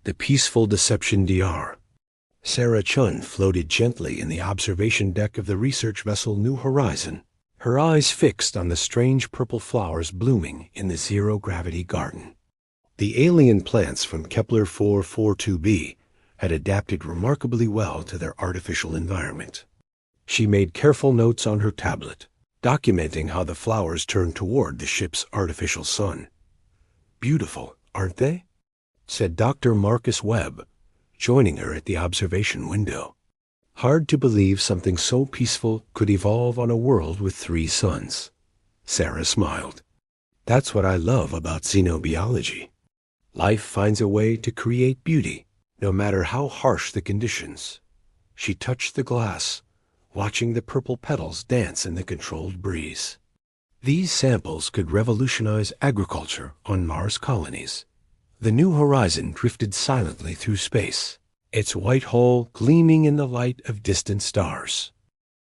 The peaceful Deception DR. Sarah Chun floated gently in the observation deck of the research vessel New Horizon, her eyes fixed on the strange purple flowers blooming in the zero-gravity garden. The alien plants from Kepler 442b had adapted remarkably well to their artificial environment. She made careful notes on her tablet, documenting how the flowers turned toward the ship's artificial sun. "Beautiful, aren't they?" said Dr. Marcus Webb, joining her at the observation window. "Hard to believe something so peaceful could evolve on a world with 3 suns." Sarah smiled. "That's what I love about xenobiology. Life finds a way to create beauty, no matter how harsh the conditions." She touched the glass, watching the purple petals dance in the controlled breeze. These samples could revolutionize agriculture on Mars colonies. The New Horizon drifted silently through space, its white hull gleaming in the light of distant stars.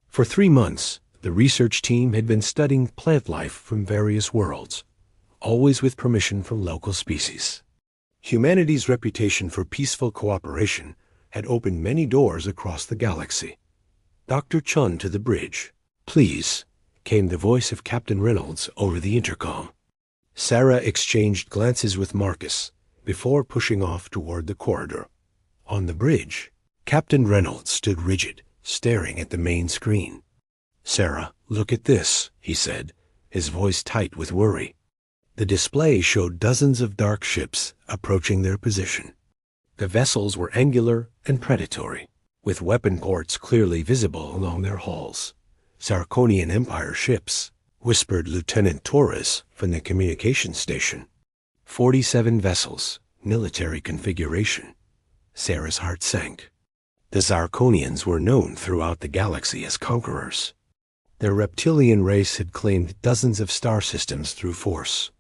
For 3 months, the research team had been studying plant life from various worlds, always with permission from local species. Humanity's reputation for peaceful cooperation had opened many doors across the galaxy. "Dr. Chun to the bridge, please," came the voice of Captain Reynolds over the intercom. Sarah exchanged glances with Marcus before pushing off toward the corridor. On the bridge, Captain Reynolds stood rigid, staring at the main screen. "Sarah, look at this," he said, his voice tight with worry. The display showed dozens of dark ships approaching their position. The vessels were angular and predatory, with weapon ports clearly visible along their hulls. "Zarkonian Empire ships," whispered Lieutenant Torres from the communications station. 47 vessels, military configuration. Sarah's heart sank. The Zarkonians were known throughout the galaxy as conquerors. Their reptilian race had claimed dozens of star systems through force,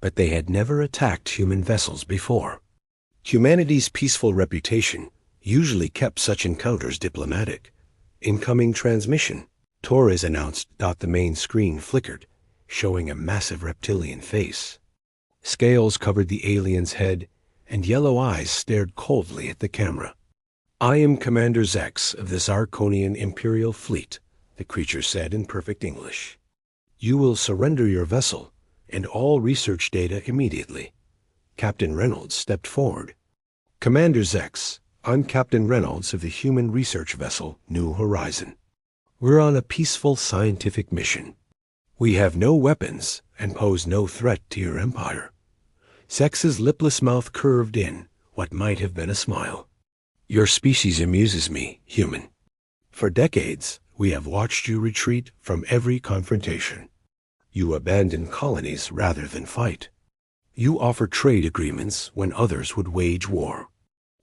but they had never attacked human vessels before. Humanity's peaceful reputation usually kept such encounters diplomatic. "Incoming transmission," Torres announced. The main screen flickered, showing a massive reptilian face. Scales covered the alien's head, and yellow eyes stared coldly at the camera. "I am Commander Zex of the Zarkonian Imperial Fleet," the creature said in perfect English. "You will surrender your vessel and all research data immediately." Captain Reynolds stepped forward. "Commander Zex, I'm Captain Reynolds of the human research vessel New Horizon. We're on a peaceful scientific mission. We have no weapons and pose no threat to your empire." Zex's lipless mouth curved in what might have been a smile. "Your species amuses me, human. For decades, we have watched you retreat from every confrontation. You abandon colonies rather than fight. You offer trade agreements when others would wage war.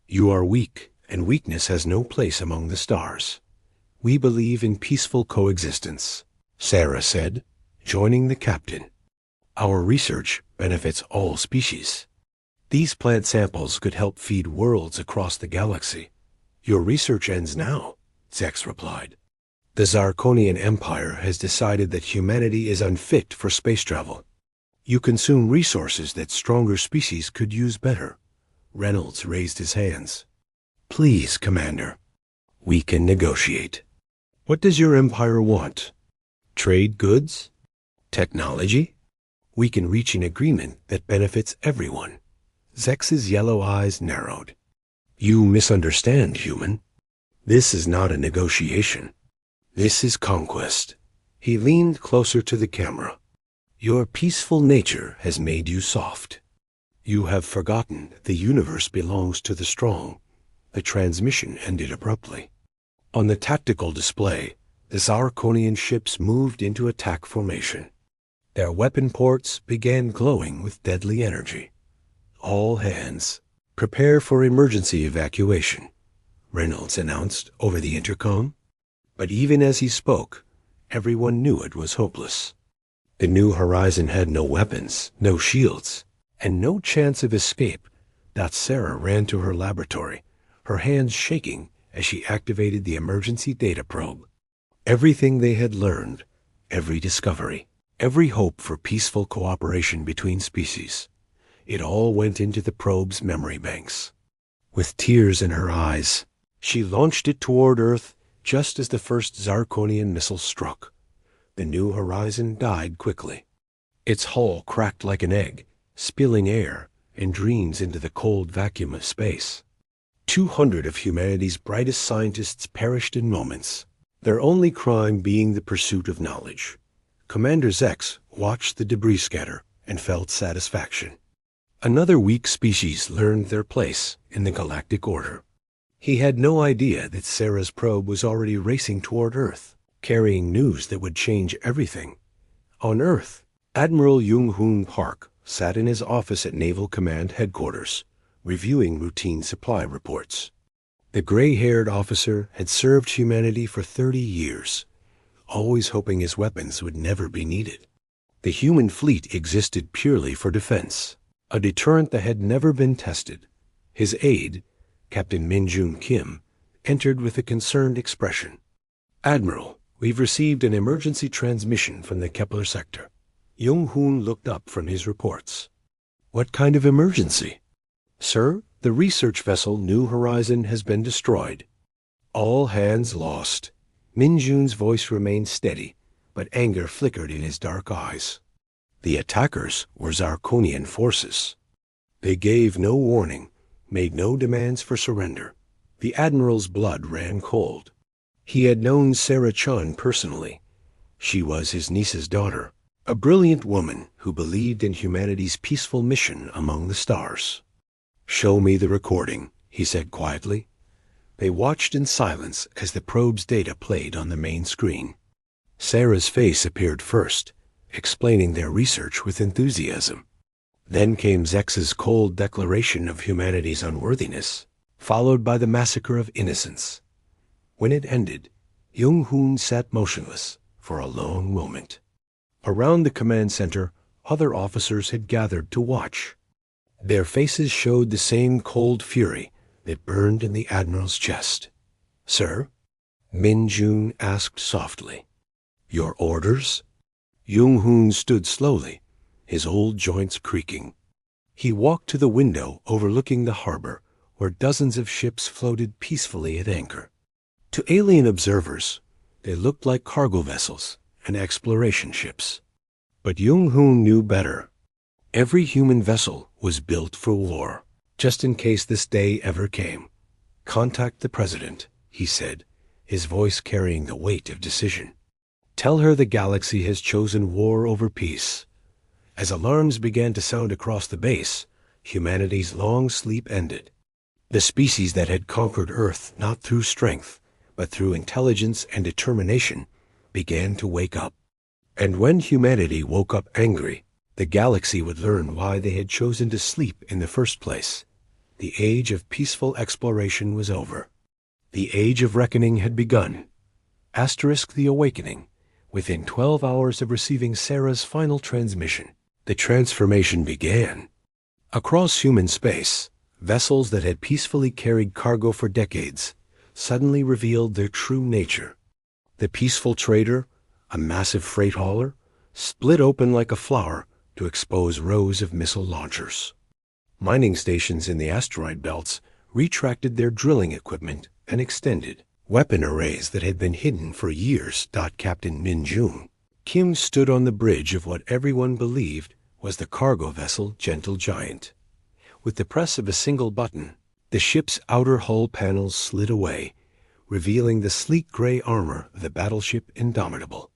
You are weak, and weakness has no place among the stars. We believe in peaceful coexistence," Sarah said, joining the captain. "Our research benefits all species. These plant samples could help feed worlds across the galaxy." "Your research ends now," Zex replied. "The Zarkonian Empire has decided that humanity is unfit for space travel. You consume resources that stronger species could use better." Reynolds raised his hands. "Please, Commander, we can negotiate. What does your empire want? Trade goods? Technology? We can reach an agreement that benefits everyone." Zex's yellow eyes narrowed. "You misunderstand, human. This is not a negotiation. This is conquest." He leaned closer to the camera. "Your peaceful nature has made you soft. You have forgotten the universe belongs to the strong." The transmission ended abruptly. On the tactical display, the Zarkonian ships moved into attack formation. Their weapon ports began glowing with deadly energy. "All hands, prepare for emergency evacuation," Reynolds announced over the intercom. But even as he spoke, everyone knew it was hopeless. The New Horizon had no weapons, no shields, and no chance of escape. Sarah ran to her laboratory, her hands shaking as she activated the emergency data probe. Everything they had learned, every discovery, every hope for peaceful cooperation between species, it all went into the probe's memory banks. With tears in her eyes, she launched it toward Earth just as the first Zarkonian missile struck. The New Horizon died quickly. Its hull cracked like an egg, spilling air and dreams into the cold vacuum of space. 200 of humanity's brightest scientists perished in moments, their only crime being the pursuit of knowledge. Commander Zex watched the debris scatter and felt satisfaction. Another weak species learned their place in the galactic order. He had no idea that Sarah's probe was already racing toward Earth, carrying news that would change everything. On Earth, Admiral Jung-Hoon Park sat in his office at Naval Command Headquarters, reviewing routine supply reports. The gray-haired officer had served humanity for 30 years, always hoping his weapons would never be needed. The human fleet existed purely for defense, a deterrent that had never been tested. His aide, Captain Min-Jun Kim, entered with a concerned expression. "Admiral, we've received an emergency transmission from the Kepler sector." Jung-Hoon looked up from his reports. "What kind of emergency?" "Sir, the research vessel New Horizon has been destroyed." "All hands lost." Min-Jun's voice remained steady, but anger flickered in his dark eyes. The attackers were Zarkonian forces. They gave no warning, made no demands for surrender. The Admiral's blood ran cold. He had known Sarah Chun personally. She was his niece's daughter, a brilliant woman who believed in humanity's peaceful mission among the stars. "Show me the recording," he said quietly. They watched in silence as the probe's data played on the main screen. Sarah's face appeared first, explaining their research with enthusiasm. Then came Zex's cold declaration of humanity's unworthiness, followed by the massacre of innocents. When it ended, Jung-Hoon sat motionless for a long moment. Around the command center, other officers had gathered to watch. Their faces showed the same cold fury that burned in the Admiral's chest. "Sir?" Min-Jun asked softly. "Your orders?" Jung-Hoon stood slowly, his old joints creaking. He walked to the window overlooking the harbor, where dozens of ships floated peacefully at anchor. To alien observers, they looked like cargo vessels and exploration ships. But Jung-Hoon knew better. Every human vessel was built for war, just in case this day ever came. "Contact the President," he said, his voice carrying the weight of decision. "Tell her the galaxy has chosen war over peace." As alarms began to sound across the base, humanity's long sleep ended. The species that had conquered Earth not through strength, but through intelligence and determination, began to wake up. And when humanity woke up angry, the galaxy would learn why they had chosen to sleep in the first place. The age of peaceful exploration was over. The age of reckoning had begun. Asterisk the awakening. Within 12 hours of receiving Sarah's final transmission, the transformation began. Across human space, vessels that had peacefully carried cargo for decades suddenly revealed their true nature. The peaceful trader, a massive freight hauler, split open like a flower to expose rows of missile launchers. Mining stations in the asteroid belts retracted their drilling equipment and extended. Weapon arrays that had been hidden for years. Captain Min-Jun Kim stood on the bridge of what everyone believed was the cargo vessel Gentle Giant. With the press of a single button, the ship's outer hull panels slid away, revealing the sleek gray armor of the battleship Indomitable.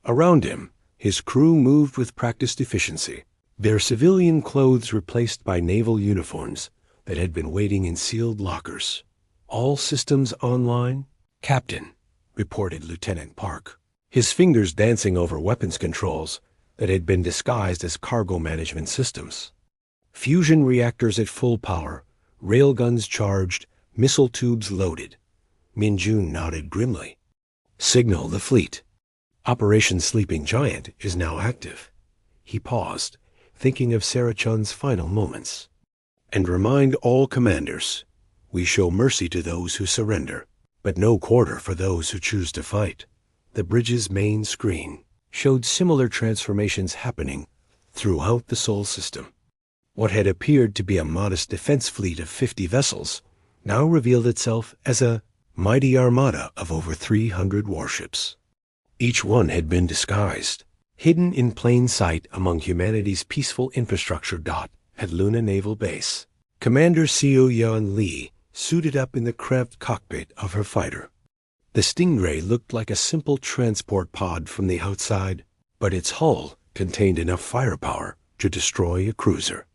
Around him, his crew moved with practiced efficiency, their civilian clothes replaced by naval uniforms that had been waiting in sealed lockers. "All systems online?" "Captain," reported Lieutenant Park, his fingers dancing over weapons controls that had been disguised as cargo management systems. "Fusion reactors at full power, railguns charged, missile tubes loaded." Min-Jun nodded grimly. "Signal the fleet. Operation Sleeping Giant is now active." He paused, thinking of Sarah Chun's final moments. "And remind all commanders, we show mercy to those who surrender, but no quarter for those who choose to fight." The bridge's main screen showed similar transformations happening throughout the Sol system. What had appeared to be a modest defense fleet of 50 vessels now revealed itself as a mighty armada of over 300 warships. Each one had been disguised, hidden in plain sight among humanity's peaceful infrastructure. At Luna Naval Base, Commander Seo Yeon Lee suited up in the cramped cockpit of her fighter. The Stingray looked like a simple transport pod from the outside, but its hull contained enough firepower to destroy a cruiser.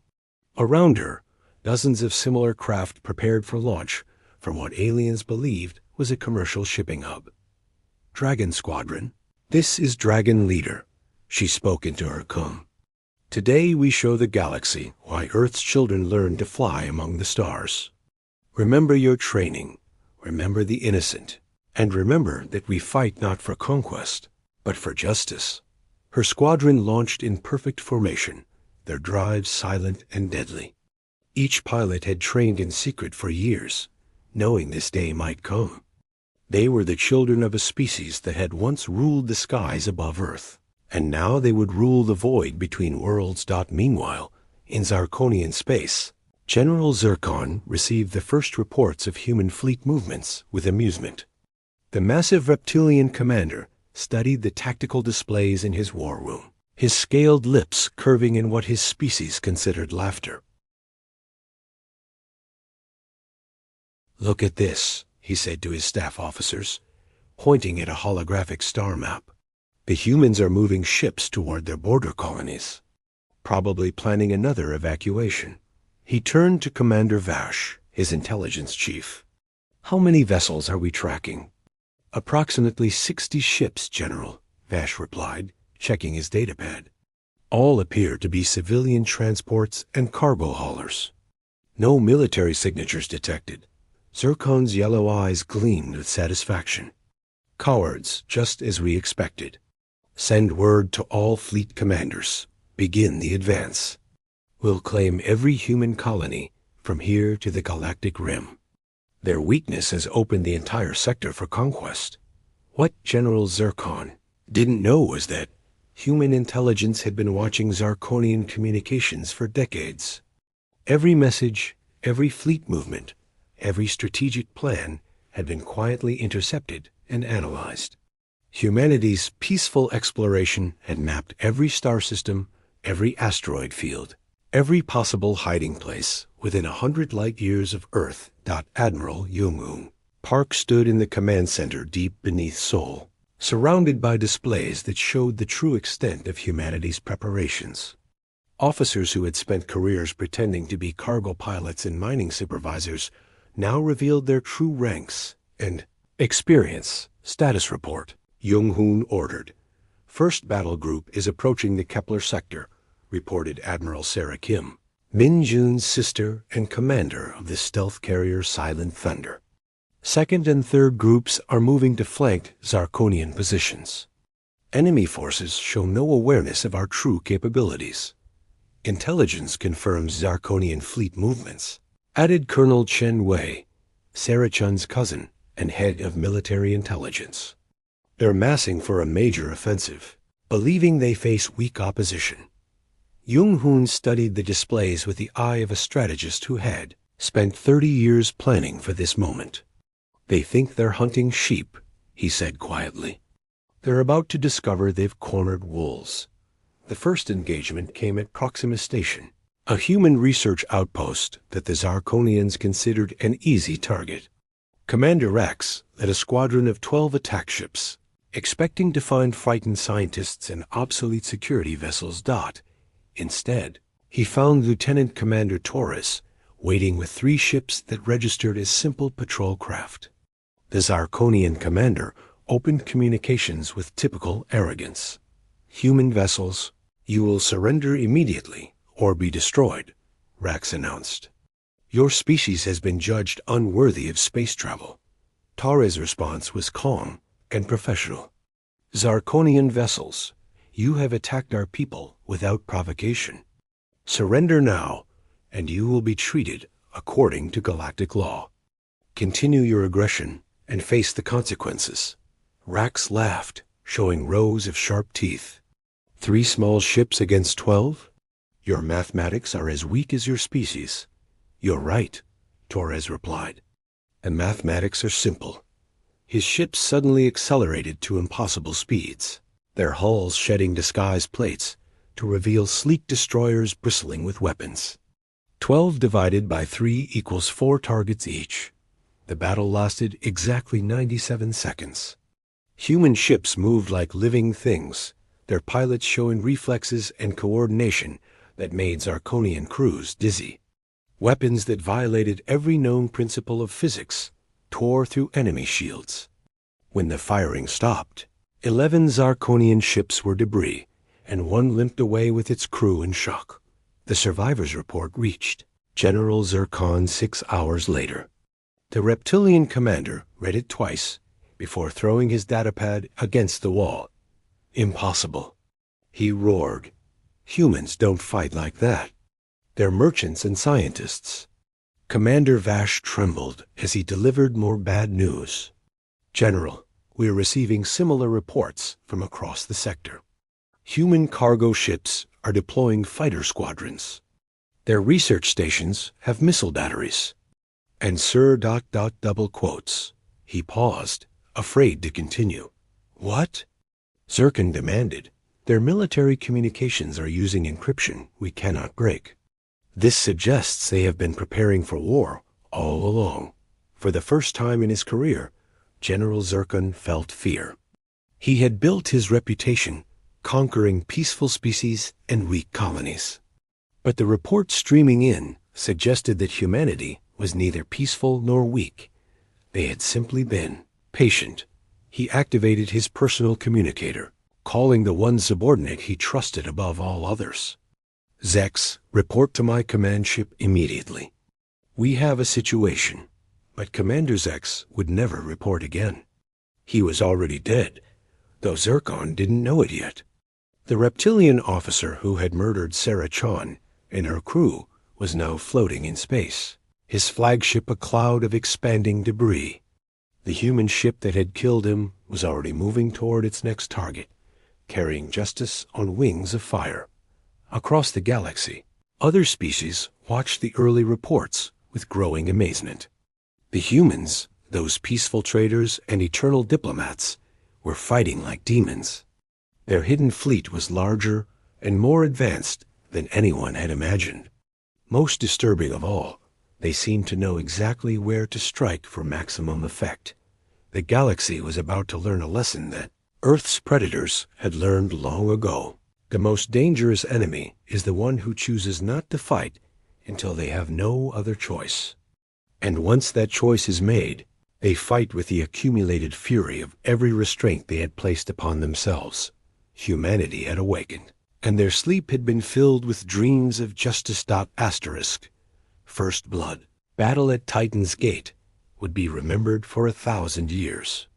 Around her, dozens of similar craft prepared for launch from what aliens believed was a commercial shipping hub. Dragon Squadron, this is Dragon Leader, she spoke into her com. Today we show the galaxy why Earth's children learn to fly among the stars. Remember your training, remember the innocent, and remember that we fight not for conquest, but for justice. Her squadron launched in perfect formation, their drives silent and deadly. Each pilot had trained in secret for years, knowing this day might come. They were the children of a species that had once ruled the skies above Earth, and now they would rule the void between worlds. Meanwhile, in Zarkonian space, General Zircon received the first reports of human fleet movements with amusement. The massive reptilian commander studied the tactical displays in his war room, his scaled lips curving in what his species considered laughter. "Look at this," he said to his staff officers, pointing at a holographic star map. "The humans are moving ships toward their border colonies, probably planning another evacuation." He turned to Commander Vash, his intelligence chief. "How many vessels are we tracking?" "Approximately 60 ships, General," Vash replied, checking his datapad. "All appear to be civilian transports and cargo haulers. No military signatures detected." Zircon's yellow eyes gleamed with satisfaction. "Cowards, just as we expected. Send word to all fleet commanders. Begin the advance. We'll claim every human colony from here to the galactic rim. Their weakness has opened the entire sector for conquest." What General Zircon didn't know was that human intelligence had been watching Zarkonian communications for decades. Every message, every fleet movement, every strategic plan had been quietly intercepted and analyzed. Humanity's peaceful exploration had mapped every star system, every asteroid field, every possible hiding place within 100 light-years of Earth. Admiral Jung-hoon Park stood in the command center deep beneath Seoul, surrounded by displays that showed the true extent of humanity's preparations. Officers who had spent careers pretending to be cargo pilots and mining supervisors now revealed their true ranks and experience. "Status report," Jung-hoon ordered. "First battle group is approaching the Kepler sector," reported Admiral Sarah Kim, Min Jun's sister and commander of the stealth carrier Silent Thunder. Second and third groups are moving to flank Zarkonian positions. Enemy forces show no awareness of our true capabilities. Intelligence confirms Zarkonian fleet movements," added Colonel Chen Wei, Sarah Chun's cousin and head of military intelligence. "They're massing for a major offensive, believing they face weak opposition." Jung-hoon studied the displays with the eye of a strategist who had spent 30 years planning for this moment. "They think they're hunting sheep," he said quietly. "They're about to discover they've cornered wolves." The first engagement came at Proxima Station, a human research outpost that the Zarkonians considered an easy target. Commander Rex led a squadron of 12 attack ships, expecting to find frightened scientists and obsolete security vessels. Instead, he found Lieutenant Commander Torres waiting with 3 ships that registered as simple patrol craft. The Zarkonian commander opened communications with typical arrogance. "Human vessels, you will surrender immediately or be destroyed," Rax announced. "Your species has been judged unworthy of space travel." Torres' response was calm and professional. "Zarkonian vessels, you have attacked our people without provocation. Surrender now, and you will be treated according to galactic law. Continue your aggression and face the consequences." Rax laughed, showing rows of sharp teeth. 3 small ships against 12? Your mathematics are as weak as your species." "You're right," Torres replied. and mathematics are simple. His ships suddenly accelerated to impossible speeds, their hulls shedding disguise plates to reveal sleek destroyers bristling with weapons. 12 divided by 3 equals 4 targets each. The battle lasted exactly 97 seconds. Human ships moved like living things, their pilots showing reflexes and coordination that made Zarkonian crews dizzy. Weapons that violated every known principle of physics tore through enemy shields. When the firing stopped, 11 Zarkonian ships were debris, and one limped away with its crew in shock. The survivors' report reached General Zircon 6 hours later. The reptilian commander read it twice before throwing his datapad against the wall. Impossible. He roared. Humans don't fight like that. They're merchants and scientists. Commander Vash trembled as he delivered more bad news. General, we are receiving similar reports from across the sector. Human cargo ships are deploying fighter squadrons. Their research stations have missile batteries. And Sir ... double quotes. He paused, afraid to continue. What? Zircon demanded. Their military communications are using encryption we cannot break. This suggests they have been preparing for war all along. For the first time in his career, General Zircon felt fear. He had built his reputation conquering peaceful species and weak colonies. But the reports streaming in suggested that humanity was neither peaceful nor weak. They had simply been patient. He activated his personal communicator, calling the one subordinate he trusted above all others. Zex, report to my command ship immediately. We have a situation. But Commander Zex would never report again. He was already dead, though Zircon didn't know it yet. The reptilian officer who had murdered Sarah Chon and her crew was now floating in space, his flagship a cloud of expanding debris. The human ship that had killed him was already moving toward its next target, carrying justice on wings of fire. Across the galaxy, other species watched the early reports with growing amazement. The humans, those peaceful traders and eternal diplomats, were fighting like demons. Their hidden fleet was larger and more advanced than anyone had imagined. Most disturbing of all, they seemed to know exactly where to strike for maximum effect. The galaxy was about to learn a lesson that Earth's predators had learned long ago. The most dangerous enemy is the one who chooses not to fight until they have no other choice. And once that choice is made, they fight with the accumulated fury of every restraint they had placed upon themselves. Humanity had awakened, and their sleep had been filled with dreams of justice. Asterisk. First blood, battle at Titan's Gate, would be remembered for 1,000 years.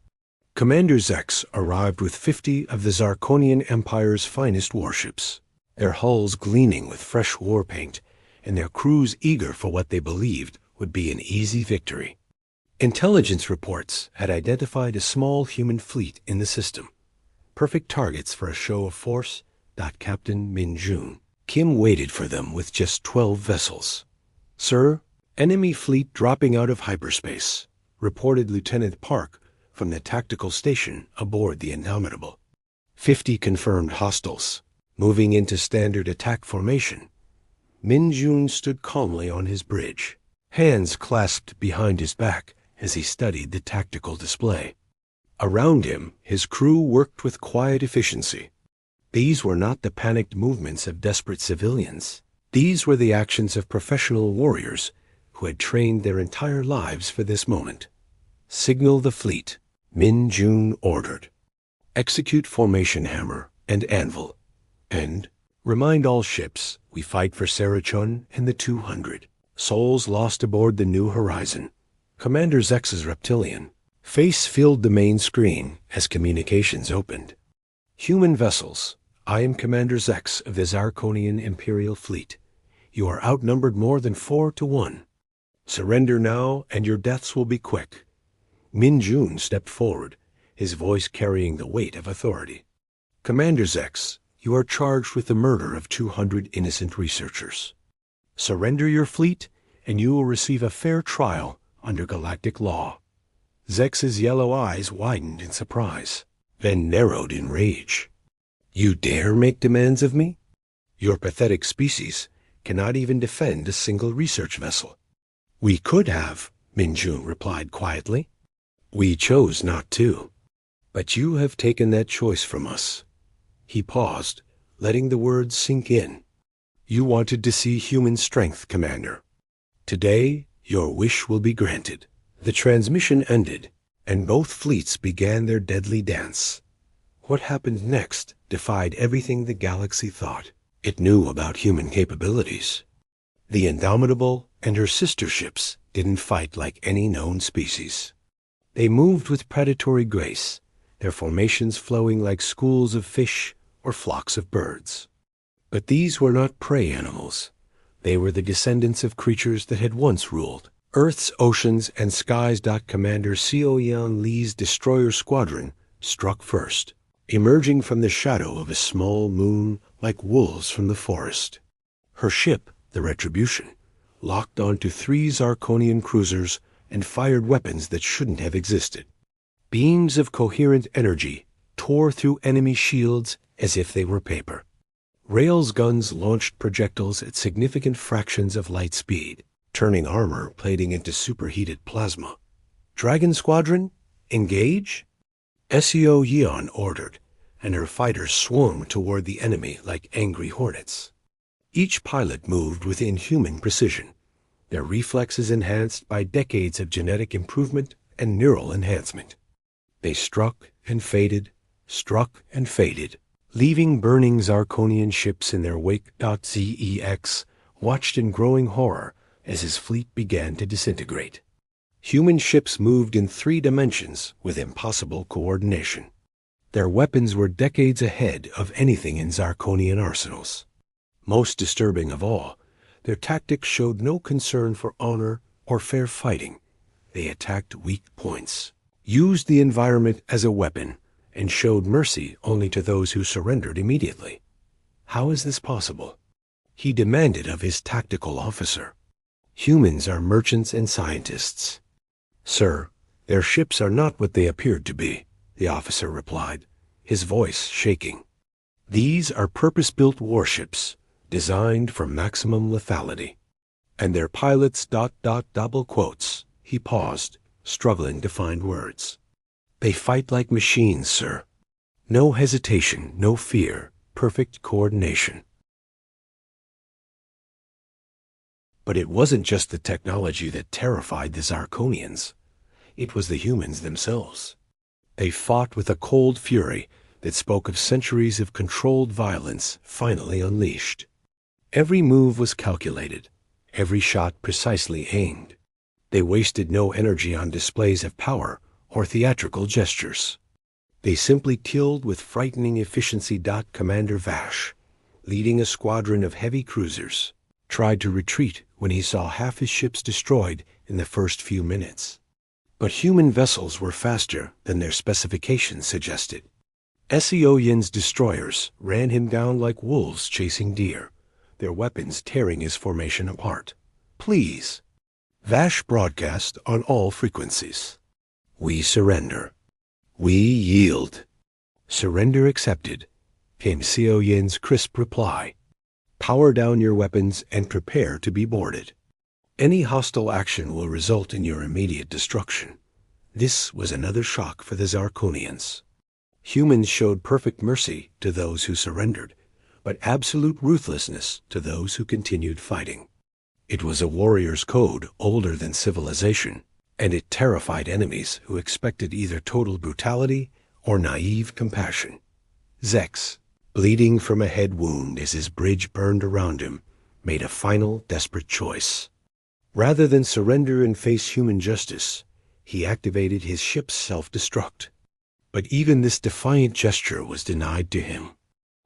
Commander Zex arrived with 50 of the Zarkonian Empire's finest warships, their hulls gleaming with fresh war paint, and their crews eager for what they believed would be an easy victory. Intelligence reports had identified a small human fleet in the system, perfect targets for a show of force. Captain Min Jun. Kim waited for them with just 12 vessels. Sir, enemy fleet dropping out of hyperspace, reported Lieutenant Park from the tactical station aboard the Indomitable. 50 confirmed hostiles, moving into standard attack formation. Min Jun stood calmly on his bridge, hands clasped behind his back as he studied the tactical display. Around him, his crew worked with quiet efficiency. These were not the panicked movements of desperate civilians. These were the actions of professional warriors who had trained their entire lives for this moment. Signal the fleet, Min Jun ordered. Execute formation hammer and anvil. And remind all ships we fight for Sarah Chun and the 200. Souls lost aboard the New Horizon. Commander Zex's reptilian face filled the main screen as communications opened. Human vessels, I am Commander Zex of the Zarkonian Imperial Fleet. You are outnumbered more than 4 to 1. Surrender now and your deaths will be quick. Min Jun stepped forward, his voice carrying the weight of authority. Commander Zex, you are charged with the murder of 200 innocent researchers. Surrender your fleet and you will receive a fair trial under galactic law. Zex's yellow eyes widened in surprise, then narrowed in rage. You dare make demands of me? Your pathetic species cannot even defend a single research vessel. We could have, Minjun replied quietly. We chose not to. But you have taken that choice from us. He paused, letting the words sink in. You wanted to see human strength, Commander. Today, your wish will be granted. The transmission ended, and both fleets began their deadly dance. What happened next defied everything the galaxy thought it knew about human capabilities. The Indomitable and her sister ships didn't fight like any known species. They moved with predatory grace, their formations flowing like schools of fish or flocks of birds. But these were not prey animals. They were the descendants of creatures that had once ruled Earth's oceans and skies. Commander Xiaoyan Li's destroyer squadron struck first, emerging from the shadow of a small moon like wolves from the forest. Her ship, the Retribution, locked onto 3 Zarkonian cruisers and fired weapons that shouldn't have existed. Beams of coherent energy tore through enemy shields as if they were paper. Rail's guns launched projectiles at significant fractions of light speed, turning armor plating into superheated plasma. Dragon Squadron, engage? Seo Yeon ordered, and her fighters swarmed toward the enemy like angry hornets. Each pilot moved with inhuman precision, their reflexes enhanced by decades of genetic improvement and neural enhancement. They struck and faded, leaving burning Zarkonian ships in their wake. Zex watched in growing horror as his fleet began to disintegrate. Human ships moved in 3 dimensions with impossible coordination. Their weapons were decades ahead of anything in Zarkonian arsenals. Most disturbing of all, their tactics showed no concern for honor or fair fighting. They attacked weak points, used the environment as a weapon, and showed mercy only to those who surrendered immediately. How is this possible? He demanded of his tactical officer. Humans are merchants and scientists. Sir, their ships are not what they appeared to be, the officer replied, his voice shaking. These are purpose-built warships, designed for maximum lethality. And their pilots... double quotes. He paused, struggling to find words. They fight like machines, sir. No hesitation, no fear, perfect coordination. But it wasn't just the technology that terrified the Zarkonians. It was the humans themselves. They fought with a cold fury that spoke of centuries of controlled violence finally unleashed. Every move was calculated, every shot precisely aimed. They wasted no energy on displays of power or theatrical gestures. They simply killed with frightening efficiency. Commander Vash, leading a squadron of heavy cruisers, tried to retreat when he saw half his ships destroyed in the first few minutes. But human vessels were faster than their specifications suggested. Seo Yin's destroyers ran him down like wolves chasing deer, their weapons tearing his formation apart. Please. Vash broadcast on all frequencies. We surrender. We yield. Surrender accepted, came Seo Yin's crisp reply. Power down your weapons and prepare to be boarded. Any hostile action will result in your immediate destruction. This was another shock for the Zarkonians. Humans showed perfect mercy to those who surrendered, but absolute ruthlessness to those who continued fighting. It was a warrior's code older than civilization, and it terrified enemies who expected either total brutality or naive compassion. Zex, bleeding from a head wound as his bridge burned around him, made a final, desperate choice. Rather than surrender and face human justice, he activated his ship's self-destruct. But even this defiant gesture was denied to him.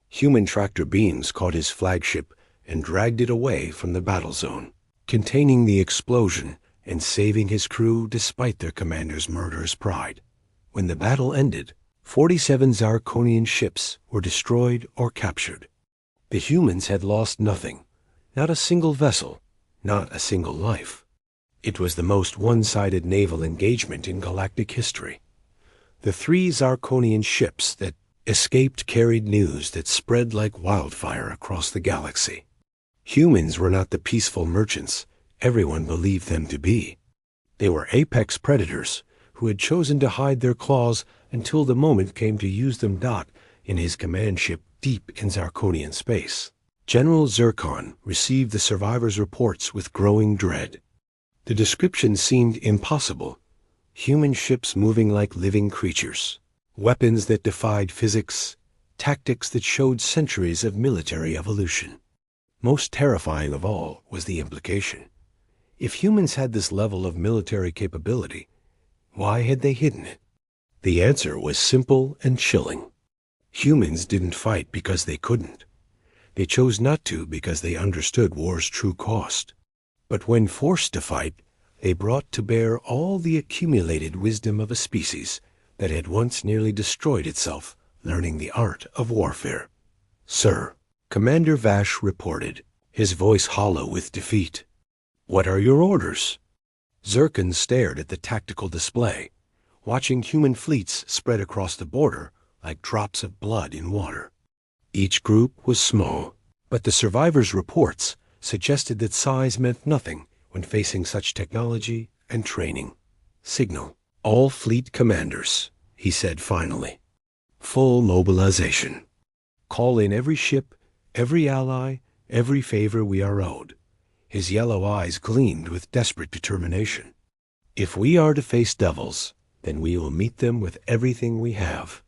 Human tractor beams caught his flagship and dragged it away from the battle zone, containing the explosion and saving his crew despite their commander's murderous pride. When the battle ended, 47 Zarkonian ships were destroyed or captured. The humans had lost nothing, not a single vessel, not a single life. It was the most one-sided naval engagement in galactic history. The 3 Zarkonian ships that escaped carried news that spread like wildfire across the galaxy. Humans were not the peaceful merchants everyone believed them to be. They were apex predators who had chosen to hide their claws until the moment came to use them. In his command ship deep in Zarkonian space, General Zircon received the survivors' reports with growing dread. The description seemed impossible. Human ships moving like living creatures, weapons that defied physics, tactics that showed centuries of military evolution. Most terrifying of all was the implication. If humans had this level of military capability, why had they hidden it? The answer was simple and chilling. Humans didn't fight because they couldn't. They chose not to because they understood war's true cost. But when forced to fight, they brought to bear all the accumulated wisdom of a species that had once nearly destroyed itself, learning the art of warfare. "Sir," Commander Vash reported, his voice hollow with defeat. "What are your orders?" Zircon stared at the tactical display, watching human fleets spread across the border like drops of blood in water. Each group was small, but the survivors' reports suggested that size meant nothing when facing such technology and training. "Signal all fleet commanders," he said finally. "Full mobilization. Call in every ship, every ally, every favor we are owed." His yellow eyes gleamed with desperate determination. "If we are to face devils, then we will meet them with everything we have."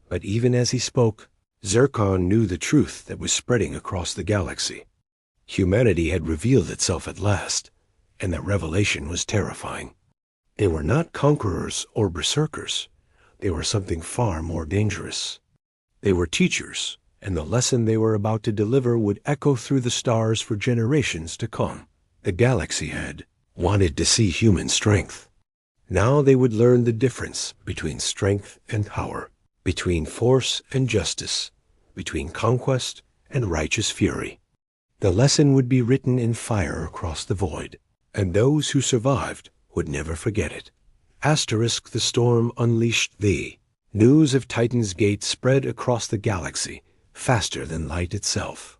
But even as he spoke, Zircon knew the truth that was spreading across the galaxy. Humanity had revealed itself at last, and that revelation was terrifying. They were not conquerors or berserkers. They were something far more dangerous. They were teachers, and the lesson they were about to deliver would echo through the stars for generations to come. The galaxy had wanted to see human strength. Now they would learn the difference between strength and power, between force and justice, between conquest and righteous fury. The lesson would be written in fire across the void, and those who survived would never forget it. Asterisk the storm unleashed thee. News of Titan's Gate spread across the galaxy faster than light itself.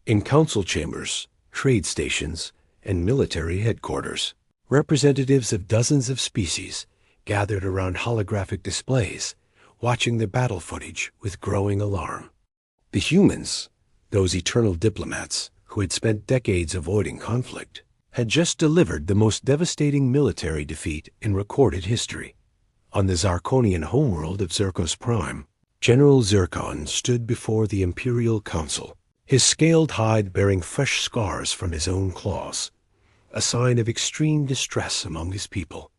In council chambers, trade stations, and military headquarters, representatives of dozens of species gathered around holographic displays, watching the battle footage with growing alarm. The humans, those eternal diplomats who had spent decades avoiding conflict, had just delivered the most devastating military defeat in recorded history. On the Zarkonian homeworld of Zircos Prime, General Zircon stood before the Imperial Council, his scaled hide bearing fresh scars from his own claws, a sign of extreme distress among his people.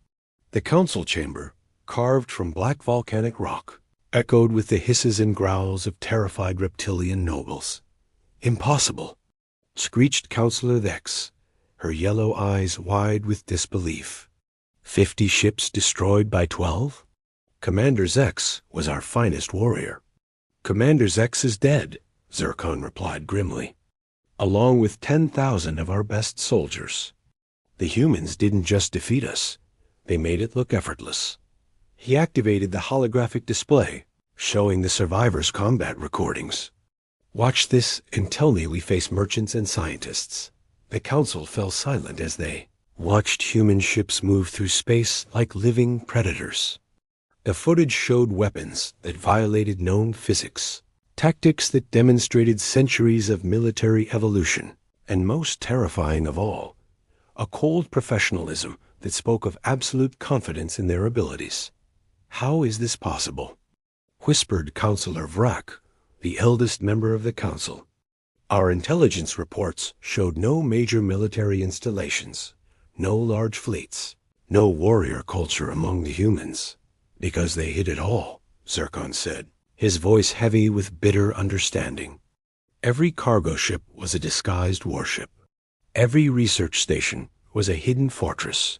The council chamber, carved from black volcanic rock, echoed with the hisses and growls of terrified reptilian nobles. "Impossible," screeched Counselor Thex, her yellow eyes wide with disbelief. 50 ships destroyed by 12? Commander Zex was our finest warrior. "Commander Zex is dead," Zircon replied grimly, "along with 10,000 of our best soldiers. The humans didn't just defeat us, they made it look effortless." He activated the holographic display, showing the survivors' combat recordings. "Watch this and tell me we face merchants and scientists." The council fell silent as they watched human ships move through space like living predators. The footage showed weapons that violated known physics, tactics that demonstrated centuries of military evolution, and most terrifying of all, a cold professionalism that spoke of absolute confidence in their abilities. "How is this possible?" whispered Counselor Vrak, the eldest member of the council. "Our intelligence reports showed no major military installations, no large fleets, no warrior culture among the humans." "Because they hid it all," Zircon said, his voice heavy with bitter understanding. Every cargo ship was a disguised warship. Every research station was a hidden fortress.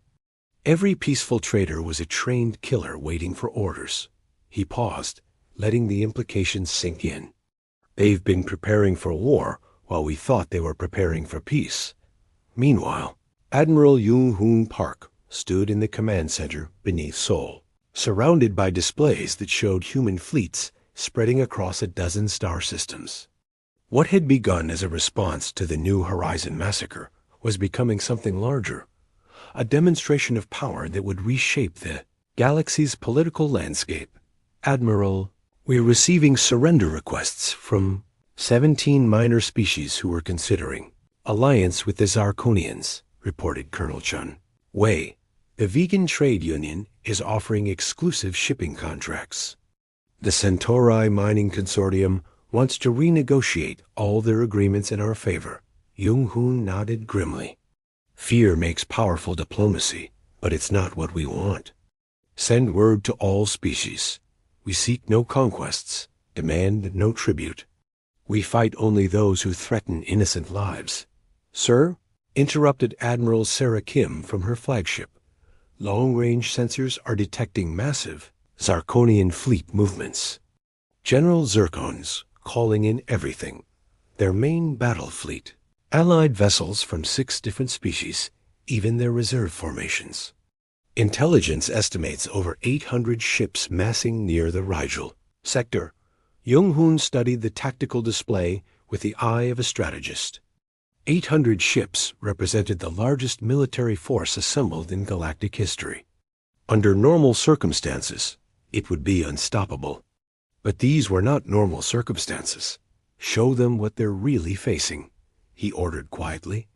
Every peaceful trader was a trained killer waiting for orders. He paused, letting the implications sink in. "They've been preparing for war while we thought they were preparing for peace. Meanwhile, Admiral Yung-hoon Park stood in the command center beneath Seoul, surrounded by displays that showed human fleets spreading across a dozen star systems. What had begun as a response to the New Horizon massacre was becoming something larger, a demonstration of power that would reshape the galaxy's political landscape. Admiral, we're receiving surrender requests from 17 minor species who were considering alliance with the Zarkonians, reported Colonel Chun. Wei, the vegan trade union, is offering exclusive shipping contracts. The Centauri Mining Consortium wants to renegotiate all their agreements in our favor. Yung-hoon nodded grimly. Fear makes powerful diplomacy, but it's not what we want. Send word to all species. We seek no conquests, demand no tribute. We fight only those who threaten innocent lives. Sir, interrupted Admiral Sarah Kim from her flagship. Long-range sensors are detecting massive Zarkonian fleet movements. General Zircon's calling in everything. Their main battle fleet. Allied vessels from 6 different species, even their reserve formations. Intelligence estimates over 800 ships massing near the Rigel sector. Yung-hoon studied the tactical display with the eye of a strategist. 800 ships represented the largest military force assembled in galactic history. Under normal circumstances, it would be unstoppable. But these were not normal circumstances. Show them what they're really facing, he ordered quietly.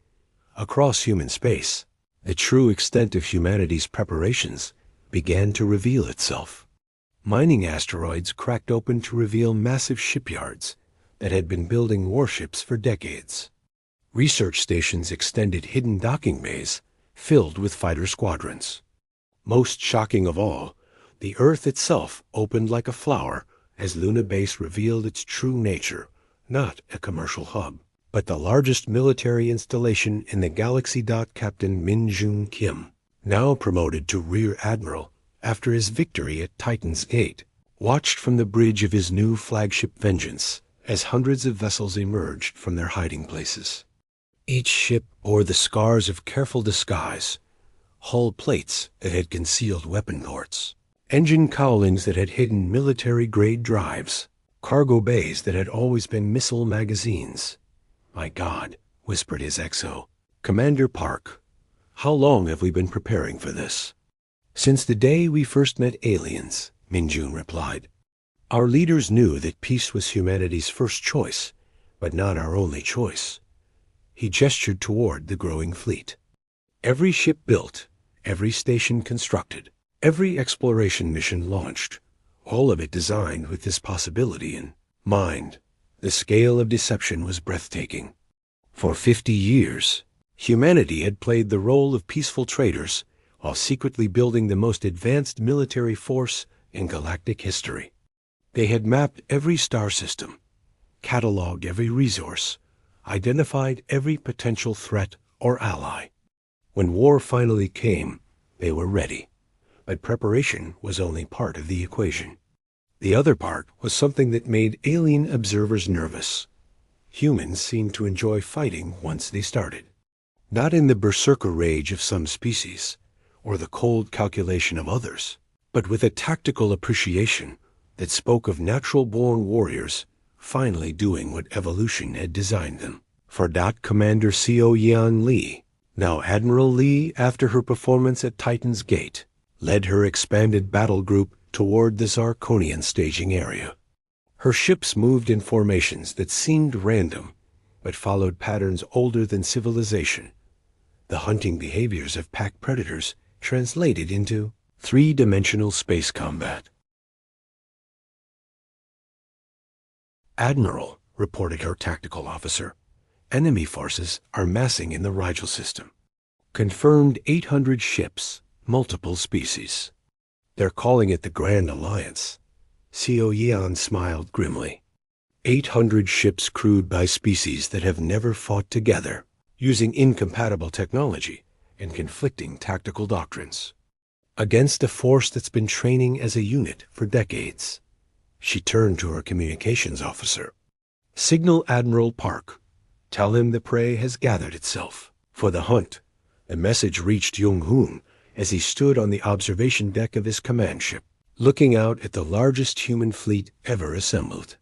Across human space, the true extent of humanity's preparations began to reveal itself. Mining asteroids cracked open to reveal massive shipyards that had been building warships for decades. Research stations extended hidden docking bays filled with fighter squadrons. Most shocking of all, the Earth itself opened like a flower as Luna Base revealed its true nature, not a commercial hub, but the largest military installation in the galaxy. Captain Min-jun Kim, now promoted to Rear Admiral after his victory at Titan's Gate, watched from the bridge of his new flagship Vengeance as hundreds of vessels emerged from their hiding places. Each ship bore the scars of careful disguise, hull plates that had concealed weapon ports, engine cowlings that had hidden military-grade drives, cargo bays that had always been missile magazines. My God, whispered his XO. Commander Park, how long have we been preparing for this? Since the day we first met aliens, Min-jun replied. Our leaders knew that peace was humanity's first choice, but not our only choice. He gestured toward the growing fleet. Every ship built, every station constructed, every exploration mission launched, all of it designed with this possibility in mind. The scale of deception was breathtaking. For 50 years, humanity had played the role of peaceful traders while secretly building the most advanced military force in galactic history. They had mapped every star system, cataloged every resource, identified every potential threat or ally. When war finally came, they were ready. But preparation was only part of the equation. The other part was something that made alien observers nervous. Humans seemed to enjoy fighting once they started. Not in the berserker rage of some species, or the cold calculation of others, but with a tactical appreciation that spoke of natural-born warriors finally doing what evolution had designed them. For Commander Seo-yeon Lee, now Admiral Lee after her performance at Titan's Gate, led her expanded battle group toward the Zarkonian staging area. Her ships moved in formations that seemed random, but followed patterns older than civilization. The hunting behaviors of pack predators translated into three-dimensional space combat. Admiral, reported her tactical officer, enemy forces are massing in the Rigel system. Confirmed 800 ships, multiple species. They're calling it the Grand Alliance. Seo-yeon smiled grimly. 800 ships crewed by species that have never fought together, using incompatible technology and conflicting tactical doctrines. Against a force that's been training as a unit for decades. She turned to her communications officer. Signal Admiral Park. Tell him the prey has gathered itself. For the hunt, A message reached Jung-hoon as he stood on the observation deck of his command ship, looking out at the largest human fleet ever assembled.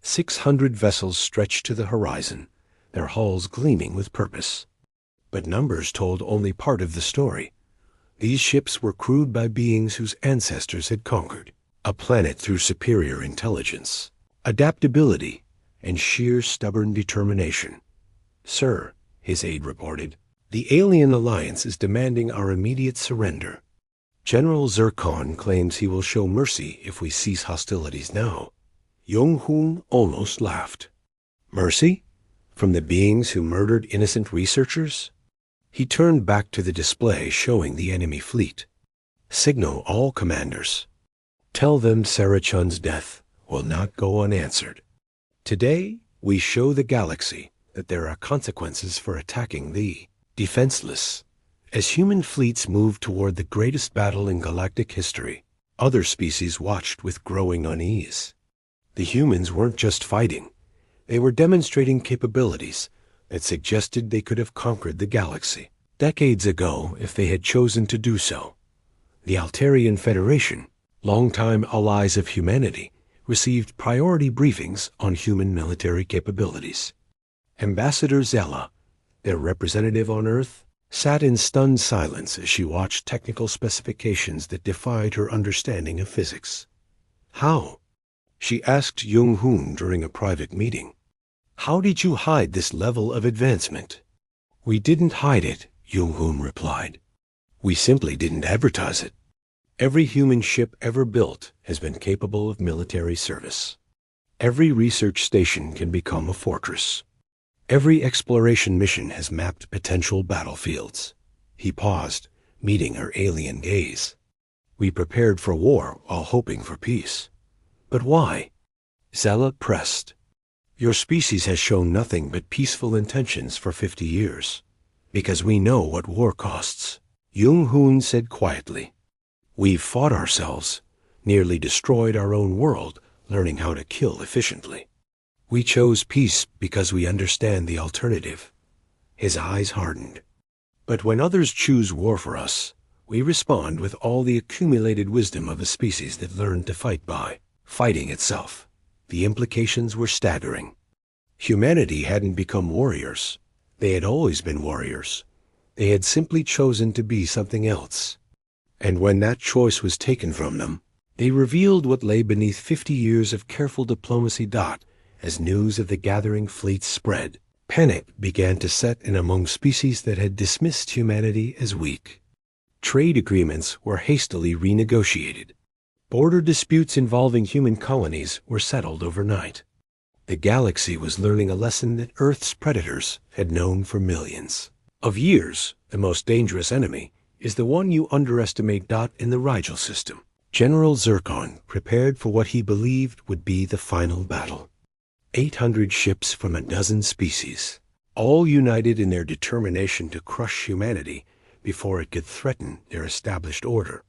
600 vessels stretched to the horizon, their hulls gleaming with purpose. But numbers told only part of the story. These ships were crewed by beings whose ancestors had conquered a planet through superior intelligence, adaptability, and sheer stubborn determination. "Sir," his aide reported, "the alien alliance is demanding our immediate surrender. General Zircon claims he will show mercy if we cease hostilities now." Jung-hoon almost laughed. Mercy? From the beings who murdered innocent researchers? He turned back to the display showing the enemy fleet. "Signal all commanders. Tell them Sarah Chun's death will not go unanswered. Today, we show the galaxy that there are consequences for attacking the defenseless." As human fleets moved toward the greatest battle in galactic history, other species watched with growing unease. The humans weren't just fighting. They were demonstrating capabilities that suggested they could have conquered the galaxy decades ago if they had chosen to do so. The Altarian Federation, longtime allies of humanity, received priority briefings on human military capabilities. Ambassador Zella, their representative on Earth, sat in stunned silence as she watched technical specifications that defied her understanding of physics. "How?" she asked Jung-hoon during a private meeting. "How did you hide this level of advancement?" "We didn't hide it," Jung-hoon replied. "We simply didn't advertise it. Every human ship ever built has been capable of military service. Every research station can become a fortress. Every exploration mission has mapped potential battlefields." He paused, meeting her alien gaze. "We prepared for war while hoping for peace." "But why?" Zella pressed. "Your species has shown nothing but peaceful intentions for 50 years. Because we know what war costs," Jung-hoon said quietly. "We've fought ourselves, nearly destroyed our own world, learning how to kill efficiently. We chose peace because we understand the alternative." His eyes hardened. "But when others choose war for us, we respond with all the accumulated wisdom of a species that learned to fight by fighting itself." The implications were staggering. Humanity hadn't become warriors. They had always been warriors. They had simply chosen to be something else. And when that choice was taken from them, they revealed what lay beneath 50 years of careful diplomacy. As news of the gathering fleets spread, panic began to set in among species that had dismissed humanity as weak. Trade agreements were hastily renegotiated. Border disputes involving human colonies were settled overnight. The galaxy was learning a lesson that Earth's predators had known for millions of years. The most dangerous enemy is the one you underestimate. In the Rigel system, General Zircon prepared for what he believed would be the final battle. 800 ships from a dozen species, all united in their determination to crush humanity before it could threaten their established order.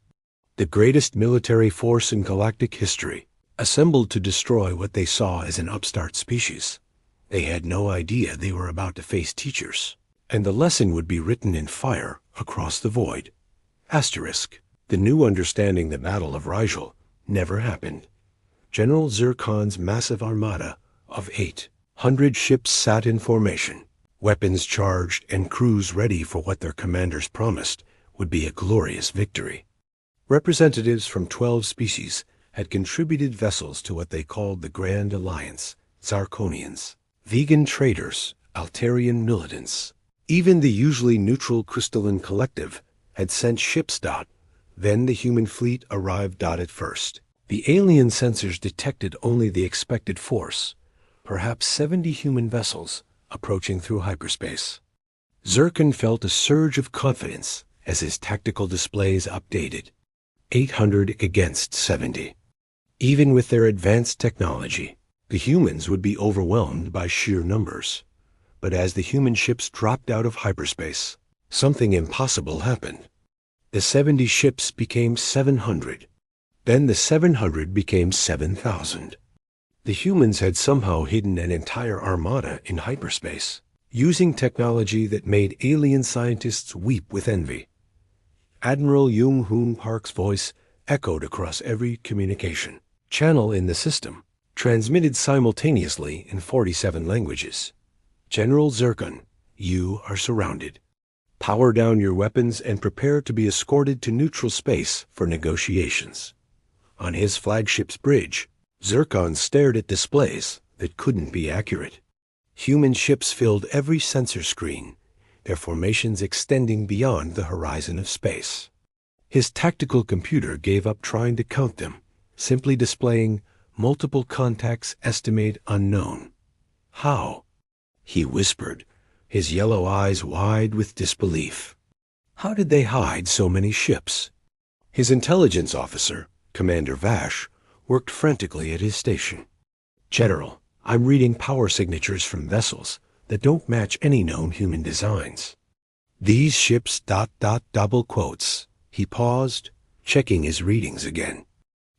The greatest military force in galactic history, assembled to destroy what they saw as an upstart species. They had no idea they were about to face teachers, and the lesson would be written in fire across the void. Asterisk. The new understanding the Battle of Rigel never happened. General Zircon's massive armada of 800 ships sat in formation, weapons charged and crews ready for what their commanders promised would be a glorious victory. Representatives from 12 species had contributed vessels to what they called the Grand Alliance: Zarkonians, vegan traders, Altarian militants. Even the usually neutral crystalline collective had sent ships. Then the human fleet arrived. At first, the alien sensors detected only the expected force, perhaps 70 human vessels approaching through hyperspace. Zircon felt a surge of confidence as his tactical displays updated. 800 against 70. Even with their advanced technology, the humans would be overwhelmed by sheer numbers. But as the human ships dropped out of hyperspace, something impossible happened. The 70 ships became 700. Then the 700 became 7,000. The humans had somehow hidden an entire armada in hyperspace. using technology that made alien scientists weep with envy. Admiral Jung Hoon Park's voice echoed across every communication channel in the system, transmitted simultaneously in 47 languages. General Zircon, you are surrounded. Power down your weapons and prepare to be escorted to neutral space for negotiations. On his flagship's bridge, Zircon stared at displays that couldn't be accurate. Human ships filled every sensor screen, their formations extending beyond the horizon of space. His tactical computer gave up trying to count them, simply displaying multiple contacts estimate unknown. How? He whispered, his yellow eyes wide with disbelief. How did they hide so many ships? His intelligence officer, Commander Vash, worked frantically at his station. General, I'm reading power signatures from vessels that don't match any known human designs. These ships ... double quotes. He paused, checking his readings again.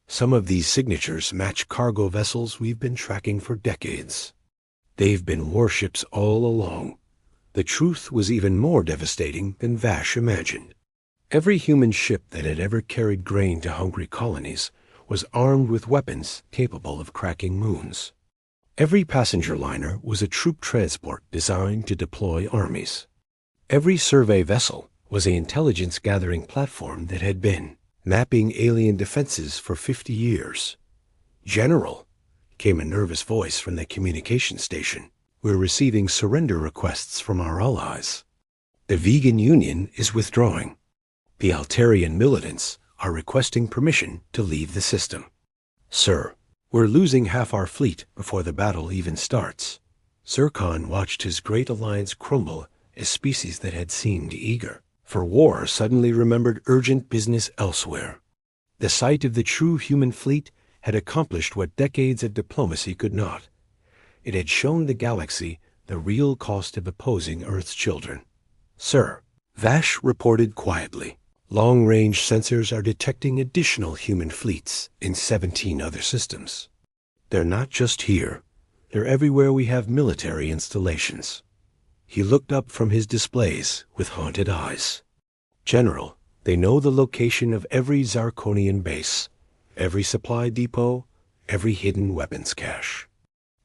Some of these signatures match cargo vessels we've been tracking for decades. They've been warships all along. The truth was even more devastating than Vash imagined. Every human ship that had ever carried grain to hungry colonies was armed with weapons capable of cracking moons. Every passenger liner was a troop transport designed to deploy armies. Every survey vessel was an intelligence-gathering platform that had been mapping alien defenses for 50 years. General, came a nervous voice from the communication station. We're receiving surrender requests from our allies. The Vegan Union is withdrawing. The Altarian militants are requesting permission to leave the system. Sir, we're losing half our fleet before the battle even starts. Zircon watched his great alliance crumble as species that had seemed eager for war suddenly remembered urgent business elsewhere. The sight of the true human fleet had accomplished what decades of diplomacy could not. It had shown the galaxy the real cost of opposing Earth's children. Sir, Vash reported quietly. Long-range sensors are detecting additional human fleets in 17 other systems. They're not just here. They're everywhere we have military installations. He looked up from his displays with haunted eyes. General, they know the location of every Zarkonian base, every supply depot, every hidden weapons cache.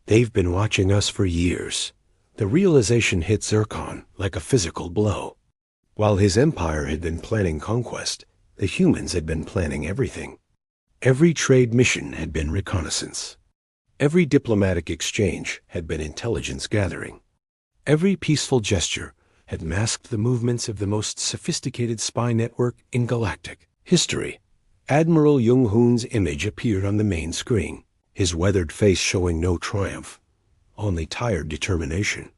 They've been watching us for years. The realization hit Zircon like a physical blow. While his empire had been planning conquest, the humans had been planning everything. Every trade mission had been reconnaissance. Every diplomatic exchange had been intelligence gathering. Every peaceful gesture had masked the movements of the most sophisticated spy network in galactic history. Admiral Jung Hoon's image appeared on the main screen, his weathered face showing no triumph, only tired determination.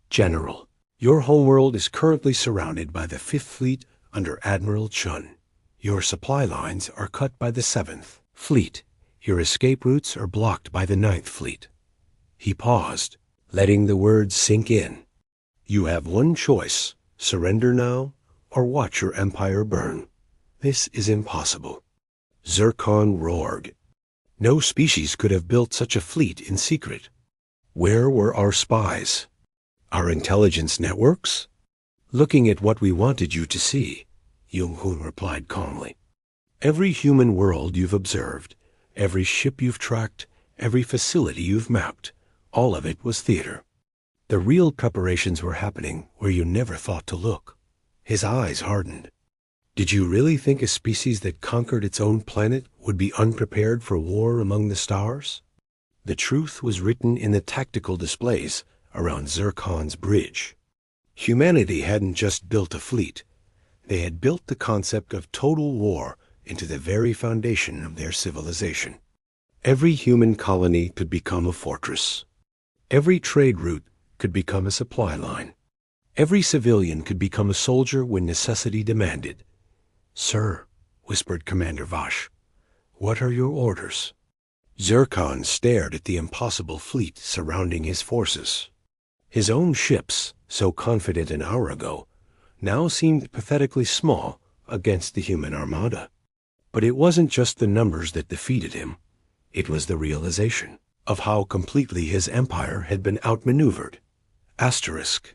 General, your homeworld is currently surrounded by the 5th Fleet under Admiral Chun. Your supply lines are cut by the 7th Fleet. Your escape routes are blocked by the 9th Fleet. He paused, letting the words sink in. You have one choice, surrender now or watch your empire burn. This is impossible. Zircon roared. No species could have built such a fleet in secret. Where were our spies? Our intelligence networks? Looking at what we wanted you to see, Jung Hoon replied calmly. Every human world you've observed, every ship you've tracked, every facility you've mapped, all of it was theater. The real preparations were happening where you never thought to look. His eyes hardened. Did you really think a species that conquered its own planet would be unprepared for war among the stars? The truth was written in the tactical displays around Zircon's bridge. Humanity hadn't just built a fleet. They had built the concept of total war into the very foundation of their civilization. Every human colony could become a fortress. Every trade route could become a supply line. Every civilian could become a soldier when necessity demanded. Sir, whispered Commander Vash, what are your orders? Zircon stared at the impossible fleet surrounding his forces. His own ships, so confident an hour ago, now seemed pathetically small against the human armada. But it wasn't just the numbers that defeated him. It was the realization of how completely his empire had been outmaneuvered, Asterisk.